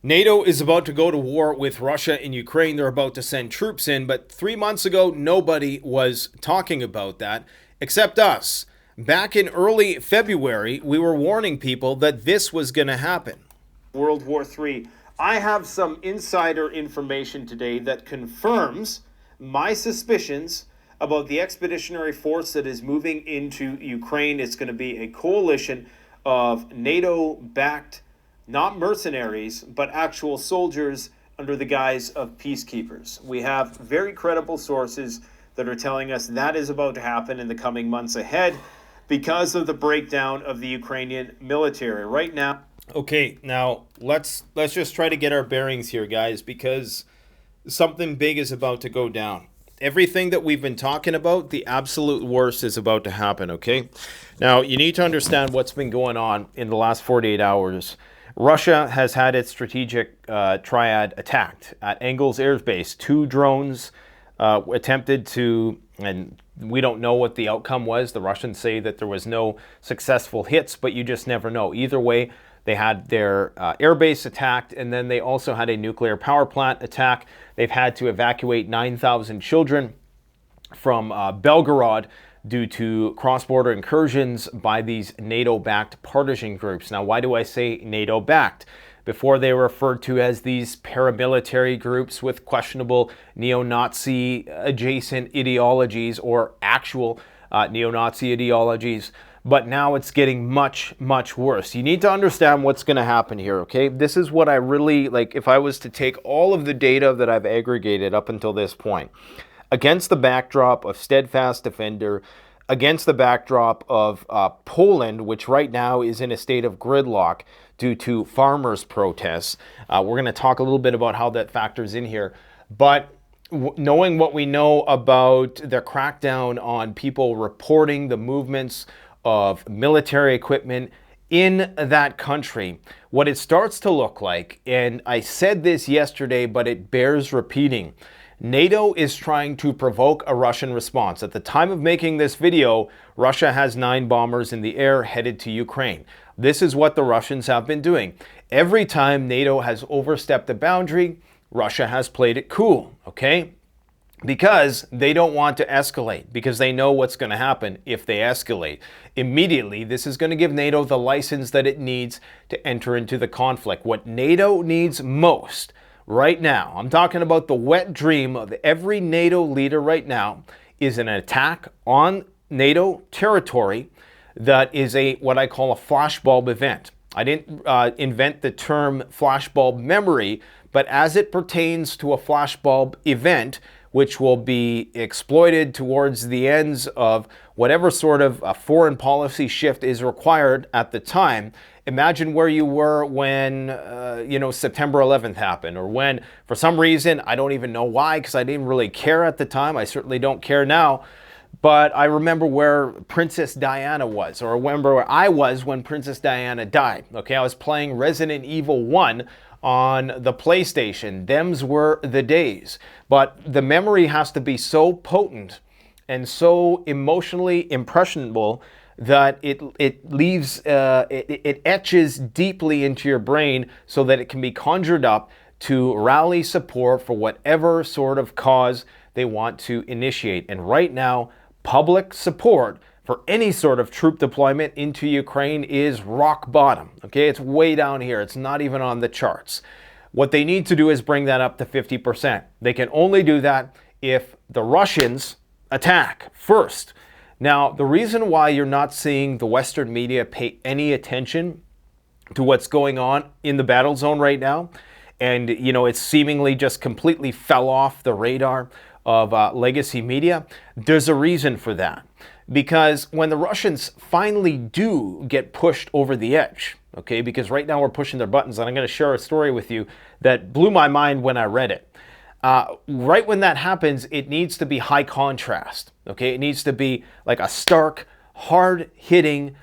NATO is about to go to war with Russia in Ukraine. They're about to send troops in, but 3 months ago, nobody was talking about that except us. Back in early February, we were warning people that this was going to happen. World War III. I have some insider information today that confirms my suspicions about the expeditionary force that is moving into Ukraine. It's going to be a coalition of NATO-backed, not mercenaries, but actual soldiers under the guise of peacekeepers. We have very credible sources that are telling us that is about to happen in the coming months ahead because of the breakdown of the Ukrainian military. Right now, okay, now let's just try to get our bearings here, guys, because something big is about to go down. Everything that we've been talking about, the absolute worst is about to happen, okay? Now, you need to understand what's been going on in the last 48 hours. Russia has had its strategic triad attacked at Engels Air Base. 2 drones attempted to, and we don't know what the outcome was. The Russians say that there was no successful hits, but you just never know. Either way, they had their airbase attacked, and then they also had a nuclear power plant attack. They've had to evacuate 9,000 children from Belgorod due to cross-border incursions by these NATO-backed partisan groups. Now, why do I say NATO-backed? Before, they were referred to as these paramilitary groups with questionable neo-Nazi adjacent ideologies or actual neo-Nazi ideologies. But now it's getting much, much worse. You need to understand what's going to happen here, okay? This is what I really, like, if I was to take all of the data that I've aggregated up until this point, against the backdrop of steadfast defender, against the backdrop of Poland, which right now is in a state of gridlock due to farmers' protests. We're going to talk a little bit about how that factors in here. But knowing what we know about the crackdown on people reporting the movements of military equipment in that country, what it starts to look like, and I said this yesterday, but it bears repeating, NATO is trying to provoke a Russian response. At the time of making this video, Russia has 9 bombers in the air headed to Ukraine. This is what the Russians have been doing. Every time NATO has overstepped the boundary, Russia has played it cool, okay? Because they don't want to escalate, because they know what's going to happen if they escalate. Immediately, this is going to give NATO the license that it needs to enter into the conflict. What NATO needs most right now, I'm talking about the wet dream of every NATO leader right now, is an attack on NATO territory that is what I call a flashbulb event. I didn't invent the term flashbulb memory, but as it pertains to a flashbulb event, which will be exploited towards the ends of whatever sort of a foreign policy shift is required at the time. Imagine where you were when, September 11th happened, or when, for some reason, I don't even know why, because I didn't really care at the time. I certainly don't care now. But I remember where Princess Diana was, or I remember where I was when Princess Diana died. Okay, I was playing Resident Evil 1 on the PlayStation. Them's were the days. But the memory has to be so potent and so emotionally impressionable that it leaves, it etches deeply into your brain so that it can be conjured up to rally support for whatever sort of cause they want to initiate. And right now, public support for any sort of troop deployment into Ukraine is rock bottom. Okay, it's way down here. It's not even on the charts. What they need to do is bring that up to 50%. They can only do that if the Russians attack first. Now, the reason why you're not seeing the Western media pay any attention to what's going on in the battle zone right now, and it seemingly just completely fell off the radar of legacy media, there's a reason for that. Because when the Russians finally do get pushed over the edge, okay, because right now we're pushing their buttons, and I'm going to share a story with you that blew my mind when I read it. Right when that happens, it needs to be high contrast, okay? It needs to be like a stark, hard-hitting,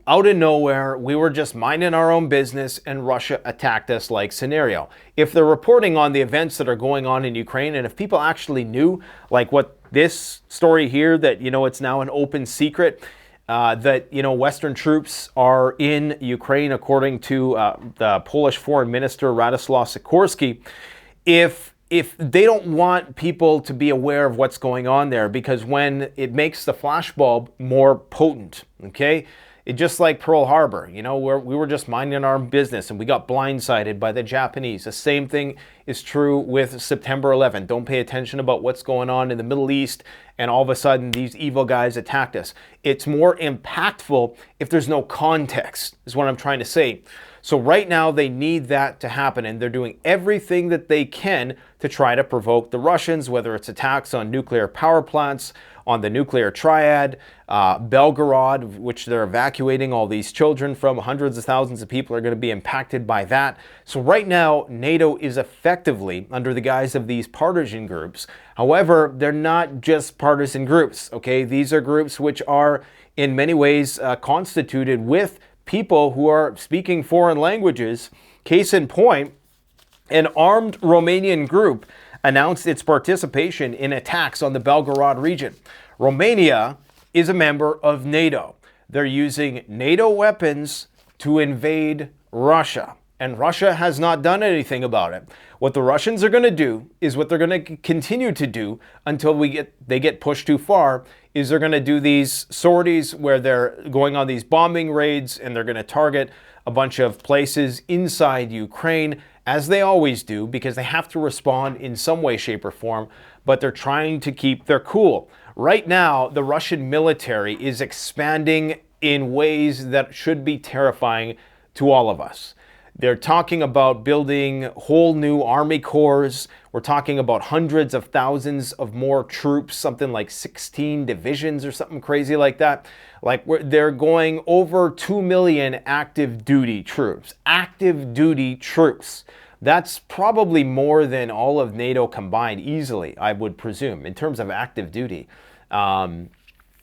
out of nowhere, we were just minding our own business and Russia attacked us like scenario. If they're reporting on the events that are going on in Ukraine, and if people actually knew, like what this story here, that, it's now an open secret, that, Western troops are in Ukraine, according to the Polish Foreign Minister Radoslaw Sikorski. If they don't want people to be aware of what's going on there, because when it makes the flashbulb more potent, okay? It just like Pearl Harbor, we were just minding our business and we got blindsided by the Japanese. The same thing is true with September 11th. Don't pay attention about what's going on in the Middle East and all of a sudden these evil guys attacked us. It's more impactful if there's no context, is what I'm trying to say. So right now they need that to happen, and they're doing everything that they can to try to provoke the Russians, whether it's attacks on nuclear power plants, on the nuclear triad, Belgorod, which they're evacuating all these children from. Hundreds of thousands of people are going to be impacted by that. So right now, NATO is effectively under the guise of these partisan groups. However, they're not just partisan groups, okay? These are groups which are in many ways constituted with people who are speaking foreign languages. Case in point, an armed Romanian group announced its participation in attacks on the Belgorod region. Romania is a member of NATO. They're using NATO weapons to invade Russia, and Russia has not done anything about it. What the Russians are going to do is what they're going to continue to do until they get pushed too far, is they're going to do these sorties where they're going on these bombing raids and they're going to target a bunch of places inside Ukraine, as they always do, because they have to respond in some way, shape, or form, but they're trying to keep their cool. Right now, the Russian military is expanding in ways that should be terrifying to all of us. They're talking about building whole new army corps. We're talking about hundreds of thousands of more troops, something like 16 divisions or something crazy like that. They're going over 2 million active duty troops. Active duty troops. That's probably more than all of NATO combined easily, I would presume, in terms of active duty. Maybe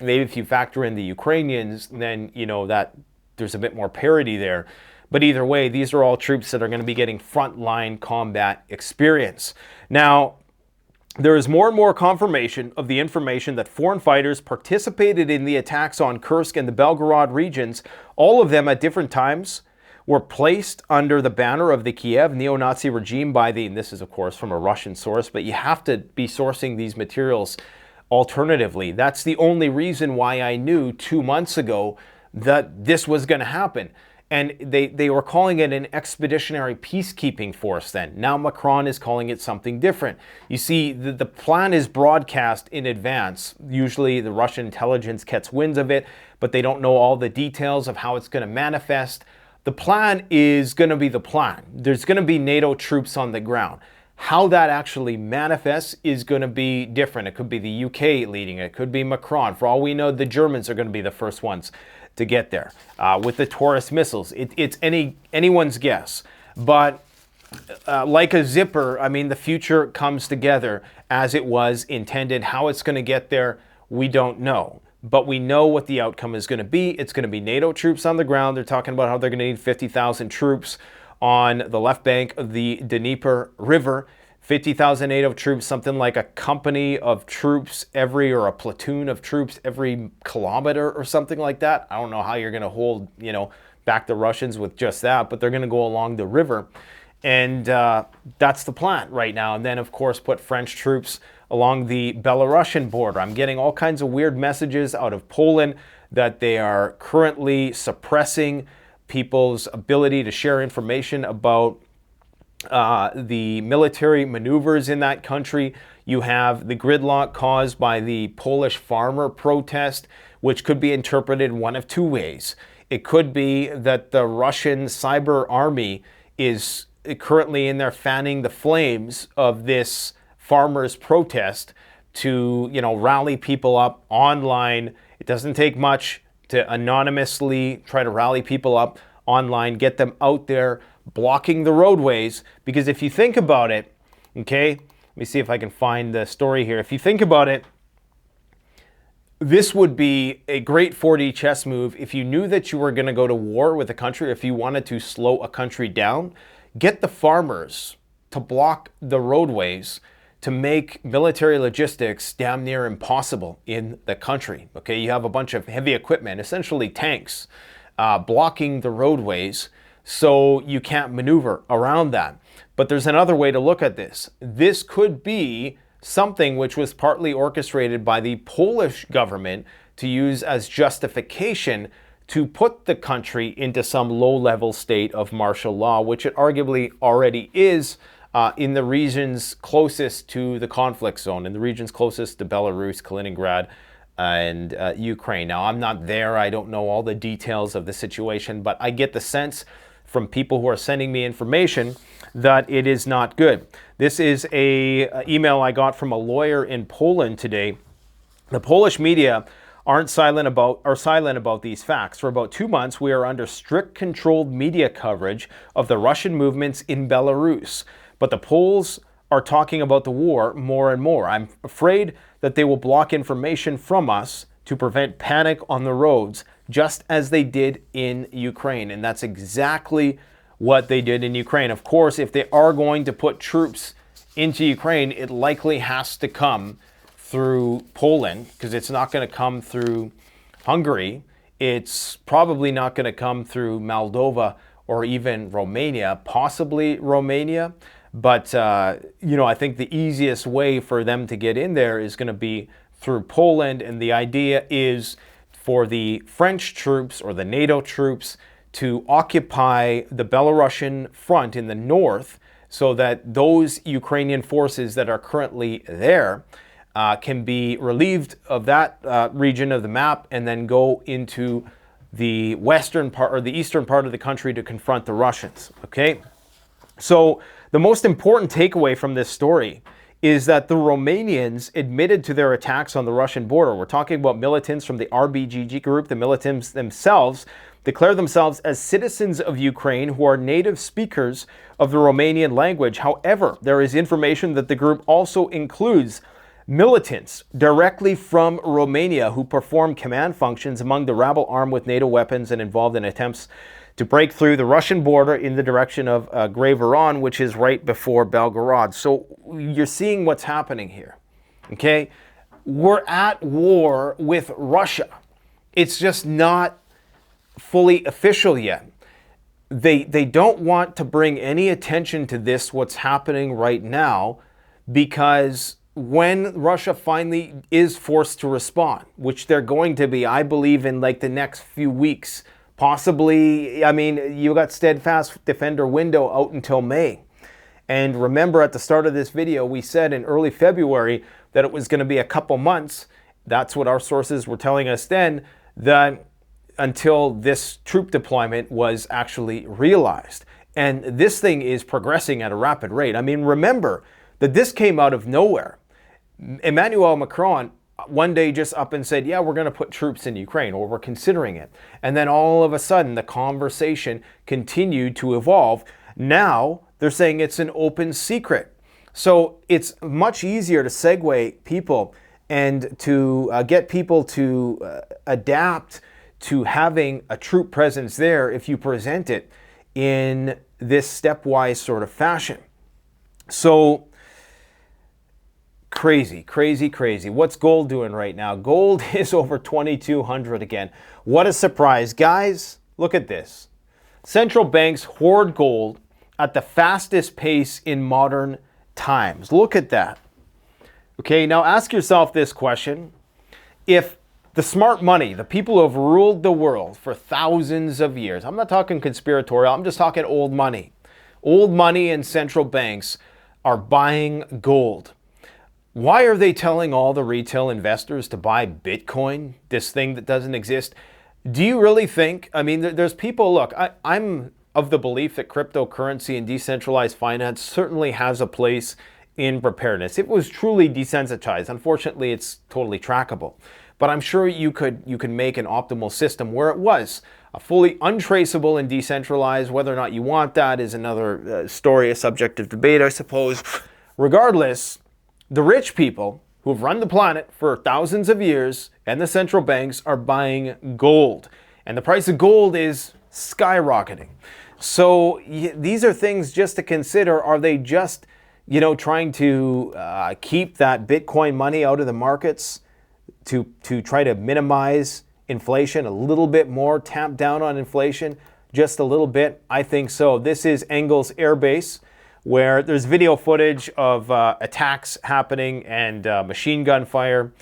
if you factor in the Ukrainians, then, that there's a bit more parity there. But either way, these are all troops that are going to be getting frontline combat experience. Now, there is more and more confirmation of the information that foreign fighters participated in the attacks on Kursk and the Belgorod regions. All of them at different times were placed under the banner of the Kiev neo-Nazi regime by and this is of course from a Russian source, but you have to be sourcing these materials alternatively. That's the only reason why I knew 2 months ago that this was going to happen. And they were calling it an expeditionary peacekeeping force then. Now Macron is calling it something different. You see, the plan is broadcast in advance. Usually the Russian intelligence gets winds of it, but they don't know all the details of how it's going to manifest. The plan is going to be the plan. There's going to be NATO troops on the ground. How that actually manifests is going to be different. It could be the UK leading it. It could be Macron. For all we know, the Germans are going to be the first ones to get there with the Taurus missiles. It's anyone's guess. But like a zipper, I mean, the future comes together as it was intended. How it's going to get there, we don't know. But we know what the outcome is going to be. It's going to be NATO troops on the ground. They're talking about how they're going to need 50,000 troops on the left bank of the Dnieper River. 50,000 NATO troops, something like a company of troops or a platoon of troops every kilometer or something like that. I don't know how you're going to hold, back the Russians with just that, but they're going to go along the river. And that's the plan right now. And then, of course, put French troops along the Belarusian border. I'm getting all kinds of weird messages out of Poland that they are currently suppressing people's ability to share information about the military maneuvers in that country. You have the gridlock caused by the Polish farmer protest, which could be interpreted one of two ways. It could be that the Russian cyber army is currently in there fanning the flames of this farmers protest to, rally people up online. It doesn't take much to anonymously try to rally people up online, get them out there blocking the roadways. Because if you think about it, okay, let me see if I can find the story here. If you think about it, this would be a great 4D chess move if you knew that you were going to go to war with a country, if you wanted to slow a country down. Get the farmers to block the roadways to make military logistics damn near impossible in the country. Okay, you have a bunch of heavy equipment, essentially tanks, blocking the roadways, so you can't maneuver around that. But there's another way to look at this. This could be something which was partly orchestrated by the Polish government to use as justification to put the country into some low-level state of martial law, which it arguably already is in the regions closest to the conflict zone, in the regions closest to Belarus, Kaliningrad, and Ukraine. Now, I'm not there. I don't know all the details of the situation, but I get the sense from people who are sending me information that it is not good. This is a email I got from a lawyer in Poland today. The Polish media are silent about these facts. For about 2 months, we are under strict controlled media coverage of the Russian movements in Belarus. But the Poles are talking about the war more and more. I'm afraid that they will block information from us to prevent panic on the roads, just as they did in Ukraine. And that's exactly what they did in Ukraine. Of course, if they are going to put troops into Ukraine, it likely has to come through Poland, because it's not going to come through Hungary. It's probably not going to come through Moldova or even Romania, possibly Romania. But, I think the easiest way for them to get in there is going to be through Poland. And the idea is for the French troops or the Nato troops to occupy the Belarusian front in the north, so that those Ukrainian forces that are currently there can be relieved of that region of the map and then go into the western part or the eastern part of the country to confront the Russians. Okay, so the most important takeaway from this story is that the Romanians admitted to their attacks on the Russian border. We're talking about militants from the RBGG group. The militants themselves declare themselves as citizens of Ukraine who are native speakers of the Romanian language. However, there is information that the group also includes militants directly from Romania who perform command functions among the rabble armed with NATO weapons and involved in attempts to break through the Russian border in the direction of Grey-Voron, which is right before Belgorod. So you're seeing what's happening here, okay? We're at war with Russia. It's just not fully official yet. They don't want to bring any attention to this, what's happening right now, because when Russia finally is forced to respond, which they're going to be, I believe, in like the next few weeks, possibly, you got steadfast defender window out until May. And remember, at the start of this video, we said in early February that it was going to be a couple months. That's what our sources were telling us then, that until this troop deployment was actually realized. And this thing is progressing at a rapid rate. Remember that this came out of nowhere. Emmanuel Macron one day just up and said, yeah, we're going to put troops in Ukraine, or we're considering it. And then all of a sudden, the conversation continued to evolve. Now, they're saying it's an open secret. So it's much easier to segue people and to get people to adapt to having a troop presence there if you present it in this stepwise sort of fashion. So crazy. What's gold doing right now? Gold is over 2,200 again. What a surprise. Guys, look at this. Central banks hoard gold at the fastest pace in modern times. Look at that. Okay, now ask yourself this question. If the smart money, the people who have ruled the world for thousands of years, I'm not talking conspiratorial, I'm just talking old money. Old money and central banks are buying gold. Why are they telling all the retail investors to buy Bitcoin, this thing that doesn't exist? Do you really think, there's people, look, I'm of the belief that cryptocurrency and decentralized finance certainly has a place in preparedness. It was truly desensitized. Unfortunately, it's totally trackable. But I'm sure you could make an optimal system where it was fully untraceable and decentralized. Whether or not you want that is another story, a subject of debate, I suppose. Regardless, the rich people who have run the planet for thousands of years and the central banks are buying gold. And the price of gold is skyrocketing. So these are things just to consider. Are they just trying to keep that Bitcoin money out of the markets to try to minimize inflation a little bit more, tamp down on inflation just a little bit? I think so. This is Engels Air Base, where there's video footage of attacks happening and machine gun fire,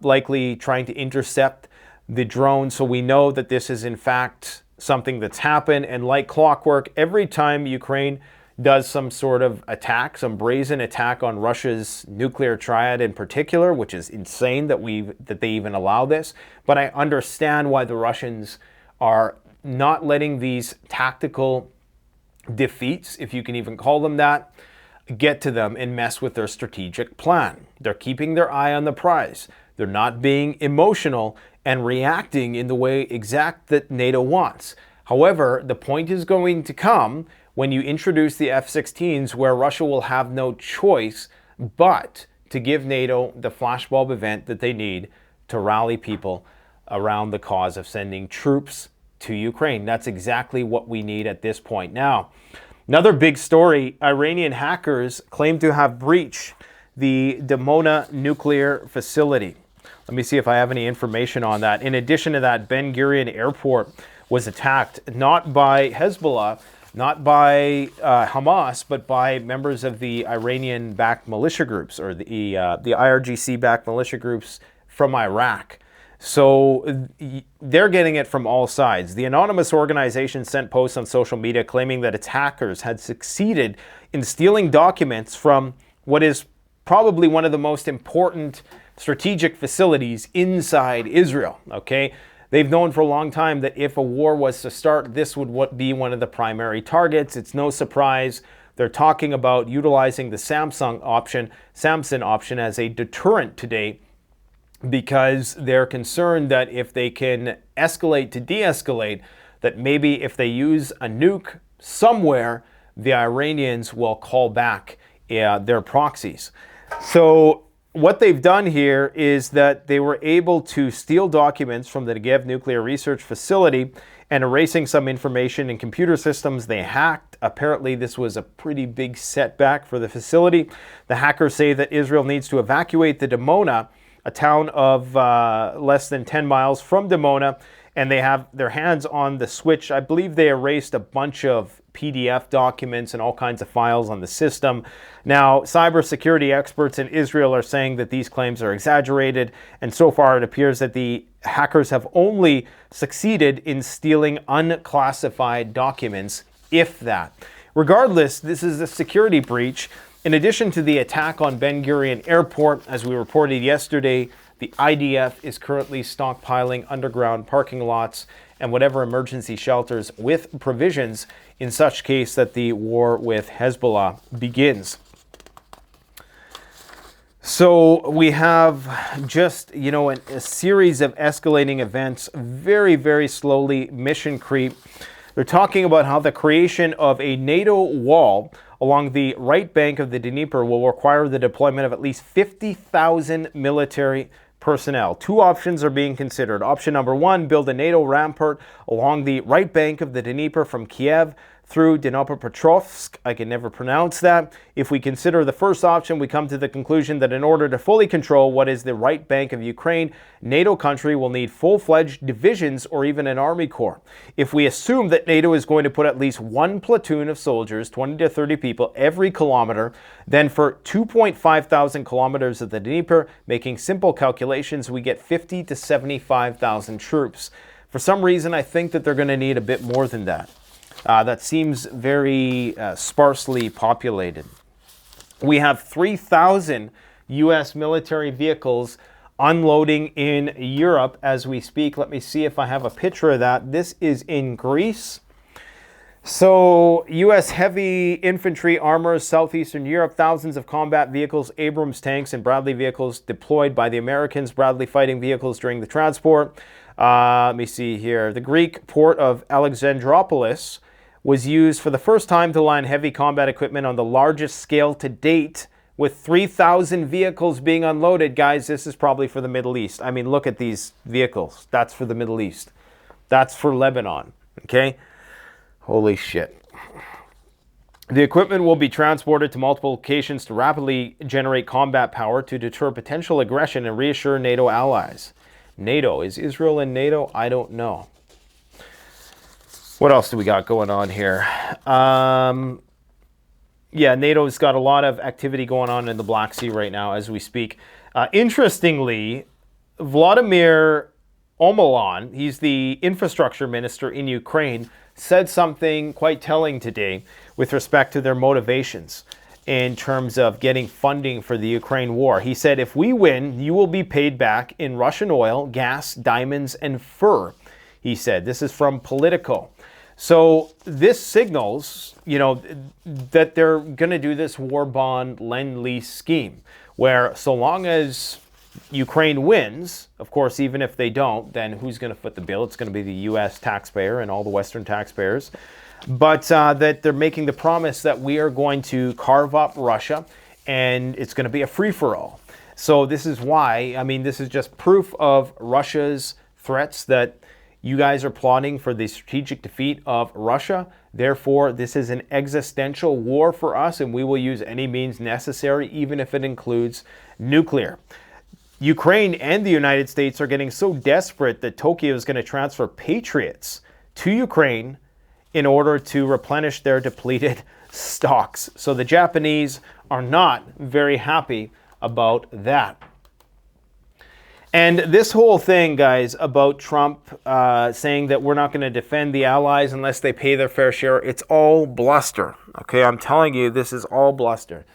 likely trying to intercept the drone. So we know that this is in fact something that's happened. And like clockwork, every time Ukraine does some sort of attack, some brazen attack on Russia's nuclear triad in particular, which is insane that they even allow this. But I understand why the Russians are not letting these tactical defeats, if you can even call them that, get to them and mess with their strategic plan. They're keeping their eye on the prize. They're not being emotional and reacting in the way exact that NATO wants. However, the point is going to come when you introduce the F-16s, where Russia will have no choice but to give NATO the flashbulb event that they need to rally people around the cause of sending troops to Ukraine. That's exactly what we need at this point. Now, another big story: Iranian hackers claim to have breached the Dimona nuclear facility. Let me see if I have any information on that. In addition to that, Ben Gurion Airport was attacked not by Hezbollah, not by Hamas, but by members of the Iranian-backed militia groups, or the IRGC-backed militia groups from Iraq. So they're getting it from all sides. The anonymous organization sent posts on social media claiming that its hackers had succeeded in stealing documents from what is probably one of the most important strategic facilities inside Israel, okay? They've known for a long time that if a war was to start, this would be one of the primary targets. It's no surprise. They're talking about utilizing the Samson option as a deterrent today, because they're concerned that if they can escalate to de-escalate, that maybe if they use a nuke somewhere, the Iranians will call back their proxies. So what they've done here is that they were able to steal documents from the Negev nuclear research facility and erasing some information in computer systems they hacked. Apparently, this was a pretty big setback for the facility. The hackers say that Israel needs to evacuate the Dimona, a town of less than 10 miles from Dimona, and they have their hands on the switch. I believe they erased a bunch of PDF documents and all kinds of files on the system. Now, cybersecurity experts in Israel are saying that these claims are exaggerated, and so far it appears that the hackers have only succeeded in stealing unclassified documents, if that. Regardless, this is a security breach. In addition to the attack on Ben Gurion Airport, as we reported yesterday, the IDF is currently stockpiling underground parking lots and whatever emergency shelters with provisions in such case that the war with Hezbollah begins. So we have just, a series of escalating events, very, very slowly, mission creep. They're talking about how the creation of a NATO wall along the right bank of the Dnieper will require the deployment of at least 50,000 military personnel. Two options are being considered. Option number one, build a NATO rampart along the right bank of the Dnieper from Kiev through Dnipropetrovsk. I can never pronounce that. If we consider the first option, we come to the conclusion that in order to fully control what is the right bank of Ukraine, NATO country will need full-fledged divisions or even an army corps. If we assume that NATO is going to put at least one platoon of soldiers, 20 to 30 people, every kilometer, then for 2.5 thousand kilometers of the Dnieper, making simple calculations, we get 50 to 75,000 troops. For some reason, I think that they're going to need a bit more than that. That seems very sparsely populated. We have 3,000 U.S. military vehicles unloading in Europe as we speak. Let me see if I have a picture of that. This is in Greece. So, U.S. heavy infantry armors, southeastern Europe, thousands of combat vehicles, Abrams tanks, and Bradley vehicles deployed by the Americans, Bradley fighting vehicles during the transport. Let me see here. The Greek port of Alexandroupolis was used for the first time to line heavy combat equipment on the largest scale to date, with 3,000 vehicles being unloaded. Guys, this is probably for the Middle East. I mean, look at these vehicles. That's for the Middle East. That's for Lebanon, okay? Holy shit. The equipment will be transported to multiple locations to rapidly generate combat power to deter potential aggression and reassure NATO allies. NATO. Is Israel in NATO? I don't know. What else do we got going on here? Yeah, NATO's got a lot of activity going on in the Black Sea right now as we speak. Interestingly, Vladimir Omolan, he's the infrastructure minister in Ukraine, said something quite telling today with respect to their motivations in terms of getting funding for the Ukraine war. He said, if we win, you will be paid back in Russian oil, gas, diamonds, and fur. He said, this is from Politico. So this signals, that they're going to do this war bond lend-lease scheme, where so long as Ukraine wins, of course, even if they don't, then who's going to foot the bill? It's going to be the U.S. taxpayer and all the Western taxpayers. But that they're making the promise that we are going to carve up Russia and it's going to be a free-for-all. So this is why, this is just proof of Russia's threats that you guys are plotting for the strategic defeat of Russia. Therefore, this is an existential war for us, and we will use any means necessary, even if it includes nuclear. Ukraine and the United States are getting so desperate that Tokyo is going to transfer Patriots to Ukraine in order to replenish their depleted stocks. So the Japanese are not very happy about that. And this whole thing, guys, about Trump saying that we're not going to defend the allies unless they pay their fair share, it's all bluster. Okay, I'm telling you, this is all bluster.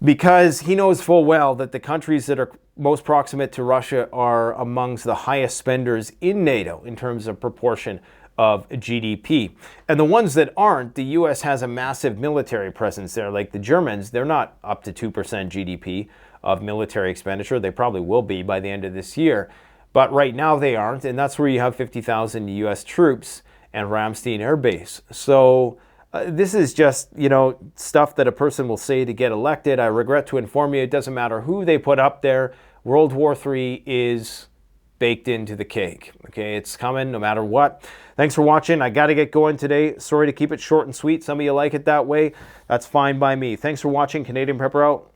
Because he knows full well that the countries that are most proximate to Russia are amongst the highest spenders in NATO in terms of proportion of GDP. And the ones that aren't, the US has a massive military presence there. Like the Germans, they're not up to 2% GDP of military expenditure. They probably will be by the end of this year. But right now they aren't, and that's where you have 50,000 US troops and Ramstein Air Base. So this is just, stuff that a person will say to get elected. I regret to inform you, it doesn't matter who they put up there. World War III is baked into the cake. Okay, it's coming no matter what. Thanks for watching. I got to get going today. Sorry to keep it short and sweet. Some of you like it that way. That's fine by me. Thanks for watching. Canadian Prepper out.